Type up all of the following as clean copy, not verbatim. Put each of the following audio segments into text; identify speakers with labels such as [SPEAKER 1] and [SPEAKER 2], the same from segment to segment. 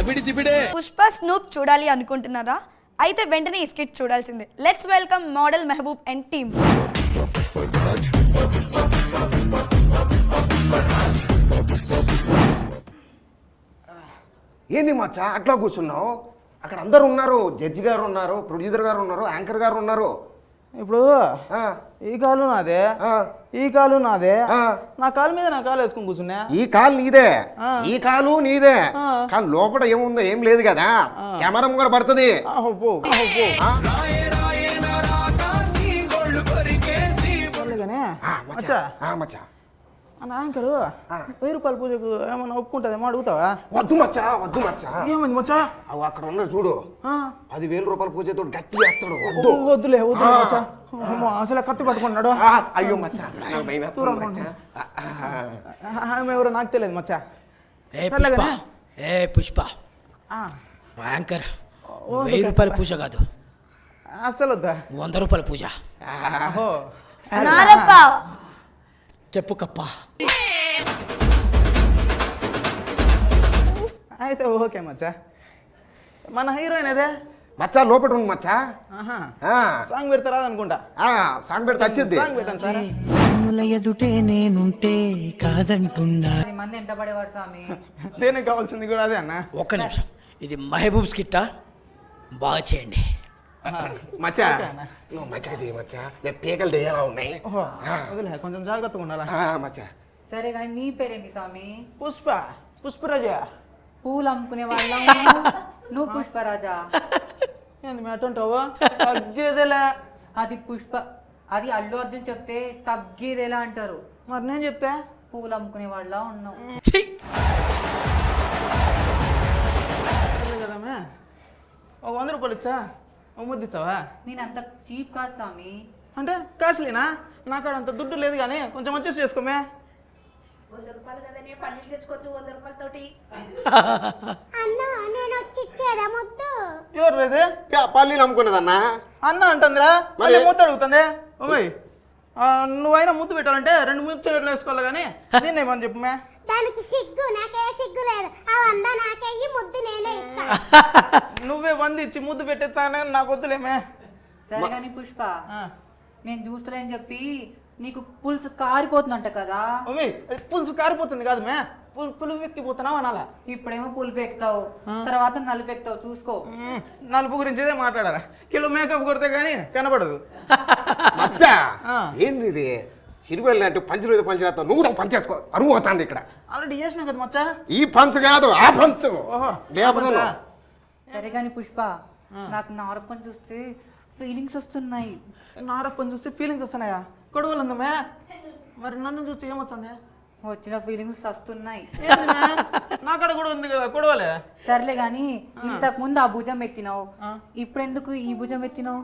[SPEAKER 1] Pushpa snoop చూడాలి అనుకుంటున్నారా? అయితే వెంటనే ఈ స్కిట్ చూడాల్సిందే. Let's welcome model Mehboob and team.
[SPEAKER 2] ఏంది మచ్చా అట్లా కూర్చున్నావు? అక్కడ అందరు ఉన్నారు, జడ్జి గారు ఉన్నారు, ప్రొడ్యూసర్ గారు ఉన్నారు, యాంకర్ గారు ఉన్నారు.
[SPEAKER 3] ఇప్పుడు ఈ కాలు నాదే, ఈ కాలు నాదే, నా కాలు మీద నా కాలు వేసుకుని కూర్చున్నా.
[SPEAKER 2] ఈ కాలు నీదే, ఈ కాలు నీదే, కానీ లోపల ఏముందో ఏం లేదు కదా, కెమెరా కూడా పడుతుంది.
[SPEAKER 3] యాంకరు 1000 రూపాయల పూజకు ఏమన్నా ఒప్పుకుంటుందేమో అడుగుతావా?
[SPEAKER 2] వద్దు మచ్చా, వద్దు మచ్చా.
[SPEAKER 3] ఏమైంది మచ్చా?
[SPEAKER 2] అవి అక్కడ ఉన్నాడు చూడు, 10,000 రూపాయల పూజతో గట్టి చేస్తాడు. వద్దు
[SPEAKER 3] వద్దులే వద్దు మచ్చా. అసలు కత్తి పట్టుకున్నాడు.
[SPEAKER 2] అయ్యో మచ్చా,
[SPEAKER 3] ఎవరో నాకు తెలియదు మచ్చా.
[SPEAKER 4] పుష్ప యాంకర్ 1000 రూపాయల పూజ కాదు,
[SPEAKER 3] అసలు వద్దా?
[SPEAKER 4] 100 రూపాయల పూజ. చెప్పు కప్ప.
[SPEAKER 3] అయితే ఓకే మచ్చా. మన హీరోయిన్ అదే
[SPEAKER 2] మచ్చా లోపల ఉంది మచ్చా.
[SPEAKER 3] సాంగ్ పెడతారా అనుకుంటా.
[SPEAKER 2] సాంగ్ పెడితే వచ్చింది.
[SPEAKER 3] సాంగ్ పెట్టాను సార్.
[SPEAKER 4] ఎదుటే నేనుంటే కాదంటున్నా.
[SPEAKER 5] మంది ఎంట పడేవాడు స్వామి.
[SPEAKER 3] దేనికి కావాల్సింది కూడా అదే అన్న.
[SPEAKER 4] ఒక్క నిమిషం, ఇది మెహబూబ్ స్కిట్టా? బాగా చేయండి
[SPEAKER 2] మచ్చా. మంచిగా చేయి మచ్చా, పీకలు తెయ్యేలా ఉన్నాయి.
[SPEAKER 3] వదిలే, కొంచెం జాగ్రత్తగా ఉండాలా
[SPEAKER 2] మచ్చా.
[SPEAKER 5] సరే కానీ నీ పేరేంటి స్వామి?
[SPEAKER 3] పుష్ప, పుష్పరాజా.
[SPEAKER 5] పూలు అమ్ముకునే వాళ్ళ నువ్వు పుష్పరాజా.
[SPEAKER 3] ఏంది మీ అటుంటావు? తగ్గేదేలా.
[SPEAKER 5] అది పుష్ప, అది అల్లు అర్జున్ చెప్తే తగ్గేదేలా అంటారు.
[SPEAKER 3] మరి నేను చెప్తే
[SPEAKER 5] పూలు అమ్ముకునే వాళ్ళ ఉన్నావు
[SPEAKER 3] కదమ్మా. 100 రూపాయలు ఇచ్చా, ముద్దు ఇచ్చావా?
[SPEAKER 5] నేను అంత చీప్ కాదు స్వామి.
[SPEAKER 3] అంటే కాసులేనా? నాకు అంత దుడ్డు లేదు కానీ కొంచెం అడ్జస్ట్ చేసుకోమే.
[SPEAKER 6] 100 రూపాయలు కదనే, పల్లీలు తెచ్చుకోవచ్చు 100 రూపాయలతోటి.
[SPEAKER 3] ఎవరు లేదు?
[SPEAKER 2] పల్లీలు అమ్ముకున్నదన్నా
[SPEAKER 3] అన్న అంటుందిరా, మళ్ళీ మూత అడుగుతుంది. ఓయ్ నువ్వైనా ముద్దు పెట్టాలంటే 2 ముచ్చట్లు వేసుకోవాలి కానీ దీన్ని ఏమని చెప్పమే.
[SPEAKER 6] దానికి సిగ్గు, నాకే సిగ్గు లేదు. ఆ 100 నాకేయి, ముద్దు నేనే ఇస్తా.
[SPEAKER 3] నువ్వే 100 ఇచ్చి ముద్దు పెట్టేస్తానే, నాకు వద్దులేమే.
[SPEAKER 5] సరే కానీ పుష్ప, నేను చూస్తలేని చెప్పి నీకు పులుసు కారిపోతుందంట కదా.
[SPEAKER 3] పులుసు కారిపోతుంది కాదు మే, పులుపు ఎక్కిపోతున్నావు అనాలా.
[SPEAKER 5] ఇప్పుడేమో పులుపు ఎక్కుతావు, తర్వాత నలుపు ఎక్కుతావు, చూసుకో.
[SPEAKER 3] నలుపు గురించిదే మాట్లాడారా? కిలో మేకప్ కొడితే కానీ కనపడదు.
[SPEAKER 2] ఏంది ఇది? సిరివెల్లి అంటే పంచులు పంచలేస్తా, నువ్వు కూడా పంచేసుకో. అరువు అవుతుంది ఇక్కడ.
[SPEAKER 3] ఆల్రెడీ చేసినా కదా మచ్చా.
[SPEAKER 2] ఈ పంచు కాదు, ఆ పంచు.
[SPEAKER 5] సరే కానీ పుష్ప, నాకు నారప్పని చూస్తే ఫీలింగ్స్ వస్తున్నాయి.
[SPEAKER 3] నారప్పని చూస్తే ఫీలింగ్స్ వస్తున్నాయా? గొడవలు ఉందమే. మరి నన్ను చూసి ఏమొచ్చింది?
[SPEAKER 5] వచ్చిన ఫీలింగ్స్ వస్తున్నాయి.
[SPEAKER 3] నాకడ కూడా ఉంది కదా గొడవలే.
[SPEAKER 5] సర్లే గాని ఇంతకు ముందు ఆ భుజం ఎత్తినావు, ఇప్పుడు ఎందుకు ఈ భుజం ఎత్తినావు?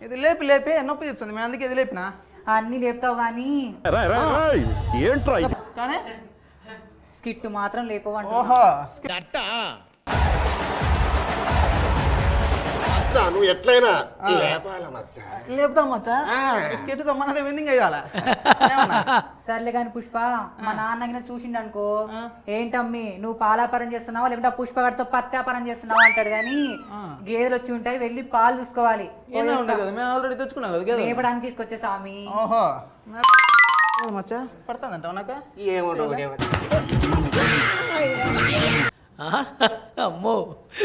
[SPEAKER 3] ఇది లేపి లేపి నొప్పి తెచ్చింది మే, అందుకే ఇది లేపినా.
[SPEAKER 5] అన్ని లేపుతావు గానీ
[SPEAKER 3] కానీ
[SPEAKER 5] స్కిట్ మాత్రం లేపవంట.
[SPEAKER 3] ఓహో
[SPEAKER 2] నువ్వు ఎట్లయినా
[SPEAKER 3] లేపుతాం మచ్చా. స్కిట్ తో మనది విన్నింగ్ అయ్యాలా?
[SPEAKER 5] సర్లే కానీ పుష్ప, మా నాన్న చూసిండు అనుకో, ఏంటమ్మి నువ్వు పాలాపరం చేస్తున్నావా లేకుంటే పుష్ప గడితో పత్యాపరం చేస్తున్నావా అంటాడు. కానీ గేదెలు వచ్చి ఉంటాయి, వెళ్ళి పాలు చూసుకోవాలి.
[SPEAKER 3] ఆల్రెడీ తెచ్చుకున్నావు కదా,
[SPEAKER 5] లేపడానికి తీసుకొచ్చే స్వామి.
[SPEAKER 3] ఓహో మచ్చా, పడుతుందంటావు నాకు?
[SPEAKER 4] అమ్మో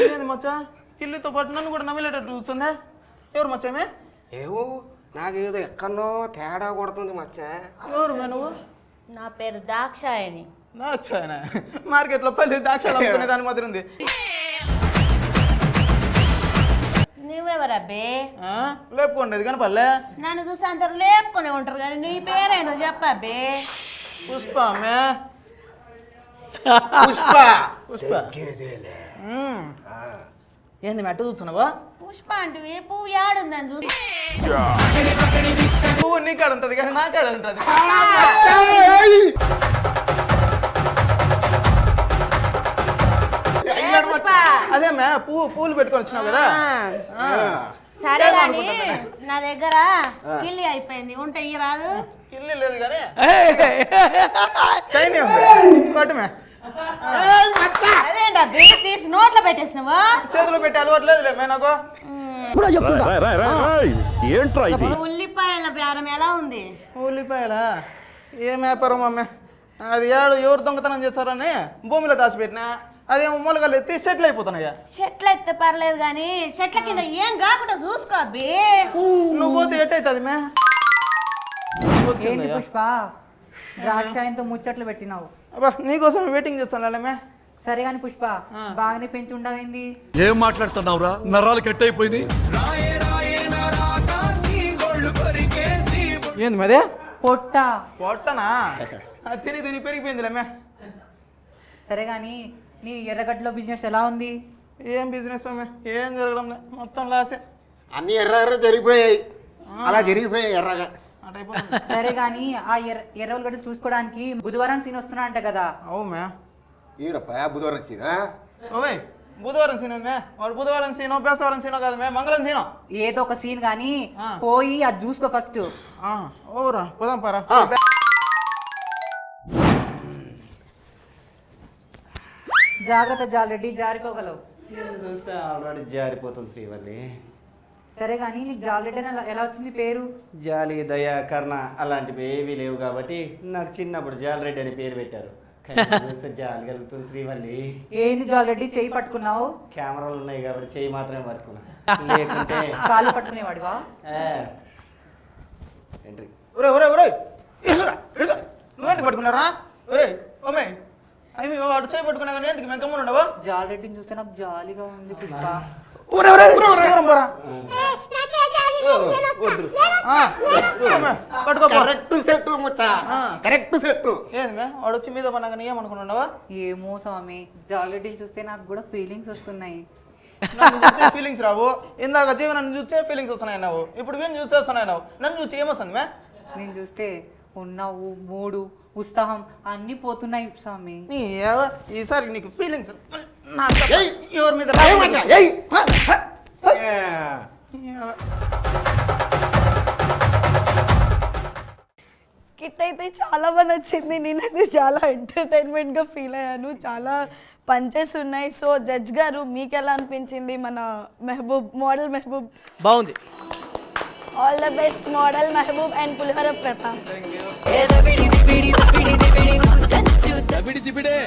[SPEAKER 3] ఏంది మచ్చా, కిల్లితో పాటు నన్ను కూడా నవ్వేటట్టు చూస్తుందా? ఎవరు మచ్చామే?
[SPEAKER 2] ఏవో నాకేదో ఎక్కడో తేడా కొడుతుంది మచ్చా.
[SPEAKER 3] ఎవరు మే నువ్వు?
[SPEAKER 6] నా పేరు దాక్షాయణి.
[SPEAKER 3] దాక్షాయణ? మార్కెట్లో పల్లి దాక్షాలు అమ్ముకునే దాని మాదిరి ఉంది.
[SPEAKER 6] నువ్వెవరబ్బే?
[SPEAKER 3] లేపుకోండి కానీ పల్లె.
[SPEAKER 6] నన్ను చూసి అందరు లేపుకొని ఉంటారు కానీ నీ పేరేనో చెప్పబ్బే.
[SPEAKER 3] పుష్ప మే. పుష్ప పుష్ప ఏంది మెట్ట చూస్తున్నావా?
[SPEAKER 6] పుష్ప అంటే పువ్వు యాడుందని చూసి.
[SPEAKER 3] పువ్వు నీ కాడ ఉంటుంది కానీ నా కాడ ఉంటుంది. అదే మే, పూలు పెట్టుకొని వచ్చినావు కదా.
[SPEAKER 6] సరే కానీ నా దగ్గర కిల్లి అయిపోయింది, ఉంటే ఇయ్య రాదు.
[SPEAKER 3] కిల్లి లేదు కానీ చైన్ పట్టుమే.
[SPEAKER 6] అదే ఏంటా తీసి నోట్లో పెట్టేసినావా?
[SPEAKER 3] చేతిలో పెట్టి అలవాటు లేదులే మే నాకు.
[SPEAKER 6] ఉల్లిపాయల బేరం ఎలా ఉంది?
[SPEAKER 3] ఉల్లిపాయలా? ఏం వ్యాపారం అమ్మే, అది ఎవరు దొంగతనం చేస్తారని భూమిలో దాచిపెట్టినా అదేమో మూలగాలు ఎత్తి సెటిల్ అయిపోతున్నాయా.
[SPEAKER 6] చెట్లు ఎత్తే పర్లేదు కానీ చెట్ల కింద ఏం కాకుండా చూసుకో అబ్బి.
[SPEAKER 3] నువ్వు పోతే ఎట్టయితుంది మే?
[SPEAKER 5] ఏంటి పుష్ప ద్రాక్షాయంతో ముచ్చట్లు పెట్టినావు?
[SPEAKER 3] అబ్బా నీకోసం వెయిటింగ్ చేస్తాను మే.
[SPEAKER 5] సరే కానీ పుష్ప బాగానే పెంచి ఉండవేంది?
[SPEAKER 7] ఏం మాట్లాడుతున్నావురా? నరాలు కట్ అయిపోయింది.
[SPEAKER 3] ఏంది మదే?
[SPEAKER 5] పొట్ట.
[SPEAKER 3] పొట్టనా? అది తిని తిని పెరిగిపోయిందిలే మే.
[SPEAKER 5] సరే కానీ నీ ఎర్రగడ్డలో బిజినెస్ ఎలా ఉంది?
[SPEAKER 3] ఏం బిజినెస్ అమ్మే, ఏం జరగడం లే, మొత్తం లాసే.
[SPEAKER 2] అన్ని ఎర్ర జరిగిపోయాయి, అలా జరిగిపోయాయి ఎర్రగా.
[SPEAKER 3] అటు అయిపోతుంది.
[SPEAKER 5] సరే కానీ ఆ ఎర్ర ఉల్లిగడ్డలు చూసుకోవడానికి బుధవారం సీన్ వస్తున్నా అంట కదా?
[SPEAKER 3] అవు మే.
[SPEAKER 2] ఈడప్ప బుధవారం సీనా?
[SPEAKER 3] ఓయ్ బుధవారం సీన్ మే, వాడు బుధవారం సీనో బేస్తవారం సీనో కాదు మే, మంగళం సీనో.
[SPEAKER 5] ఏదో ఒక సీన్ కానీ పోయి అది చూసుకో ఫస్ట్.
[SPEAKER 3] ఓరా పోదాం పారా.
[SPEAKER 5] జాగ్రత్త జాలరెడ్డి, జారిపోగలవు.
[SPEAKER 8] చూస్తే ఆల్రెడీ జారిపోతుంది శ్రీవల్లి.
[SPEAKER 5] సరే కానీ నీకు జాలరెడ్డి అని ఎలా వచ్చింది పేరు?
[SPEAKER 8] జాలి, దయ, కర్ణ అలాంటివి ఏవీ లేవు కాబట్టి నాకు చిన్నప్పుడు జాలరెడ్డి అని పేరు పెట్టారు. కానీ చూస్తే జాలి కలుగుతుంది శ్రీవల్లి.
[SPEAKER 5] ఏంది జాలరెడ్డి చెయ్యి పట్టుకున్నావు?
[SPEAKER 8] కెమెరాలు ఉన్నాయి కాబట్టి చెయ్యి మాత్రమే పట్టుకున్నా, లేకుంటే
[SPEAKER 5] కాళ్ళు పట్టుకునేవాడివా?
[SPEAKER 8] ఎంట్రీ.
[SPEAKER 3] ఒరే ఒరే ఒరే నువ్వేంటి పట్టుకున్నారా? ఒరే ఓమే అవి వాడు చేయి పట్టుకున్నా కానీ ఎందుకు మేము కమ్మును ఉండవు?
[SPEAKER 5] జాలరెడ్డిని చూస్తే నాకు జాలిగా ఉంది పుష్ప.
[SPEAKER 2] కరెక్ట్ సెట్ ముచ్చ, కరెక్ట్ సెట్.
[SPEAKER 3] ఏంది మే వాడు వచ్చి మీద పన్నాక నీ ఏమనుకున్నావా?
[SPEAKER 5] ఏమో స్వామి, జాలరెడ్డిని చూస్తే నాకు కూడా ఫీలింగ్స్ వస్తున్నాయి.
[SPEAKER 3] నన్ను చూసే ఫీలింగ్స్ రావు. ఇందాక జీవన్ నన్ను చూసే ఫీలింగ్స్ వస్తున్నాయి అన్నావు, ఇప్పుడు వీళ్ళు చూస్తే వస్తున్నాయి అన్నావు. నన్ను చూసి ఏమొస్తుంది మే?
[SPEAKER 5] నేను చూస్తే ఉన్నావు మూడు ఉత్సాహం అన్నీ పోతున్నాయి స్వామి.
[SPEAKER 3] ఈసారి నీకు ఫీలింగ్స్
[SPEAKER 2] ఏయ్!
[SPEAKER 3] ఎవరి మీద
[SPEAKER 2] ఏయ్ మచ్చ, ఏయ్!
[SPEAKER 1] స్కిట్ అయితే చాలా బాగా నచ్చింది. నేనైతే చాలా ఎంటర్టైన్మెంట్గా ఫీల్ అయ్యాను. చాలా పంచెస్ ఉన్నాయి. సో జడ్జ్ గారు మీకు ఎలా అనిపించింది మన మెహబూబ్, మోడల్ మెహబూబ్?
[SPEAKER 4] బాగుంది.
[SPEAKER 1] All the best model Mehboob and pulihora Pratap.